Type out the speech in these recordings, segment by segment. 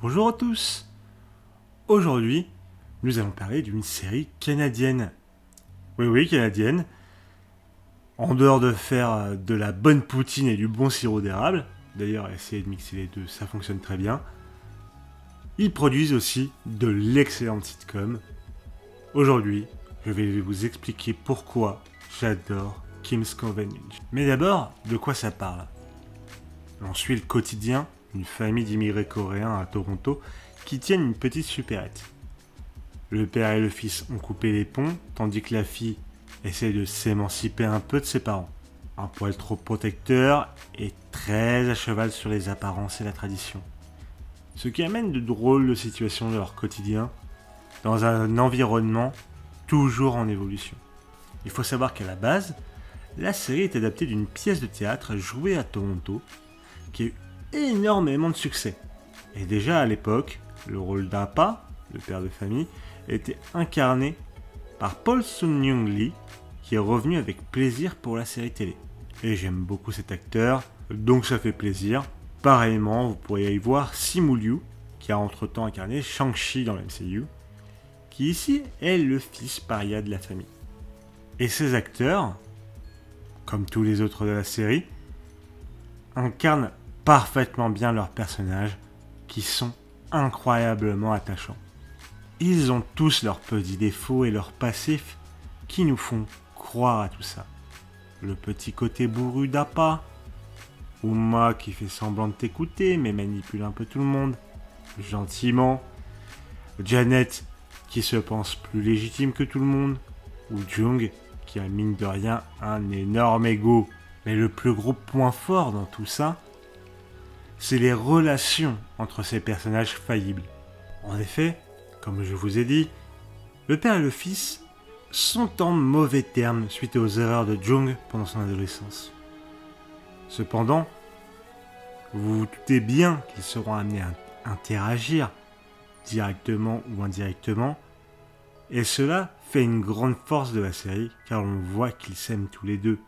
Bonjour à tous. Aujourd'hui, nous allons parler d'une série canadienne. Oui, canadienne. En dehors de faire de la bonne poutine et du bon sirop d'érable, d'ailleurs, essayez de mixer les deux, ça fonctionne très bien. Ils produisent aussi de l'excellente sitcom. Aujourd'hui, je vais vous expliquer pourquoi j'adore Kim's Convenience. Mais d'abord, de quoi ça parle? On suit le quotidien d'une famille d'immigrés coréens à Toronto qui tiennent une petite supérette. Le père et le fils ont coupé les ponts, tandis que la fille essaie de s'émanciper un peu de ses parents. Un poil trop protecteur et très à cheval sur les apparences et la tradition. Ce qui amène de drôles de situations de leur quotidien dans un environnement toujours en évolution. Il faut savoir qu'à la base, la série est adaptée d'une pièce de théâtre jouée à Toronto qui a eu énormément de succès. Et déjà à l'époque, le rôle d'Appa, le père de famille, était incarné par Paul Sun-Young Lee, qui est revenu avec plaisir pour la série télé. Et j'aime beaucoup cet acteur, donc ça fait plaisir. Pareillement, vous pourriez y voir Simu Liu, qui a entre-temps incarné Shang-Chi dans l'MCU, qui ici est le fils paria de la famille. Et ces acteurs, comme tous les autres de la série, incarnent parfaitement bien leurs personnages, qui sont incroyablement attachants. Ils ont tous leurs petits défauts et leurs passifs qui nous font croire à tout ça. Le petit côté bourru d'Appa, Uma qui fait semblant de t'écouter mais manipule un peu tout le monde, gentiment, Janet qui se pense plus légitime que tout le monde, ou Jung qui a mine de rien un énorme ego. Mais le plus gros point fort dans tout ça, c'est les relations entre ces personnages faillibles. En effet, comme je vous ai dit, le père et le fils sont en mauvais termes suite aux erreurs de Jung pendant son adolescence. Cependant, vous vous doutez bien qu'ils seront amenés à interagir directement ou indirectement, et cela fait une grande force de la série car on voit qu'ils s'aiment tous les deux,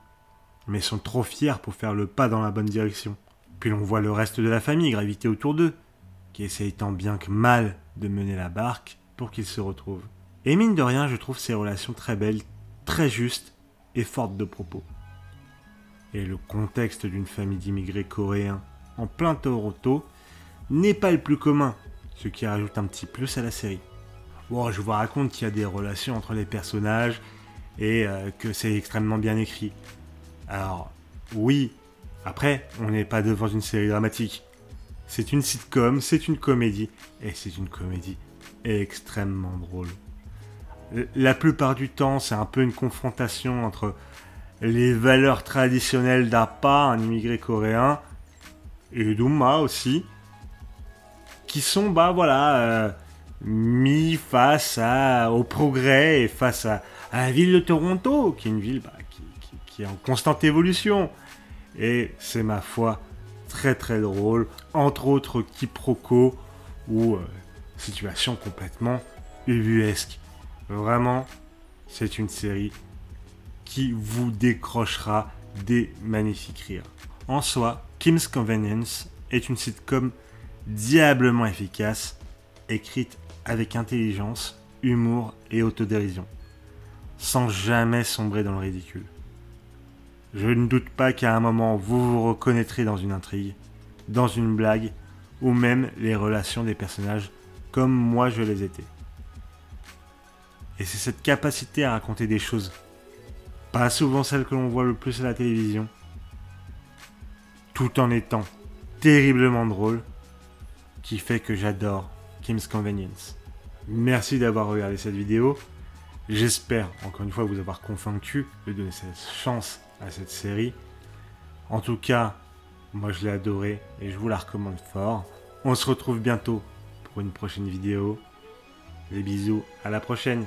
mais sont trop fiers pour faire le pas dans la bonne direction. Puis l'on voit le reste de la famille graviter autour d'eux, qui essayent tant bien que mal de mener la barque pour qu'ils se retrouvent. Et mine de rien, je trouve ces relations très belles, très justes et fortes de propos. Et le contexte d'une famille d'immigrés coréens en plein Toronto n'est pas le plus commun, ce qui rajoute un petit plus à la série. Bon, je vous raconte qu'il y a des relations entre les personnages et que c'est extrêmement bien écrit. Alors, oui, après, on n'est pas devant une série dramatique. C'est une sitcom, c'est une comédie, et c'est une comédie extrêmement drôle. La plupart du temps, c'est un peu une confrontation entre les valeurs traditionnelles d'Appa, un immigré coréen, et d'Uma aussi, qui sont, mis face au progrès et face à la ville de Toronto, qui est une ville qui est en constante évolution. Et c'est ma foi très très drôle, entre autres quiproquos ou situations complètement ubuesques. Vraiment, c'est une série qui vous décrochera des magnifiques rires. En soi, Kim's Convenience est une sitcom diablement efficace, écrite avec intelligence, humour et autodérision, sans jamais sombrer dans le ridicule. Je ne doute pas qu'à un moment vous vous reconnaîtrez dans une intrigue, dans une blague, ou même les relations des personnages comme moi je les étais. Et c'est cette capacité à raconter des choses, pas souvent celles que l'on voit le plus à la télévision, tout en étant terriblement drôle, qui fait que j'adore Kim's Convenience. Merci d'avoir regardé cette vidéo. J'espère, encore une fois, vous avoir convaincu de donner cette chance à cette série. En tout cas, moi je l'ai adorée et je vous la recommande fort. On se retrouve bientôt pour une prochaine vidéo. Des bisous, à la prochaine.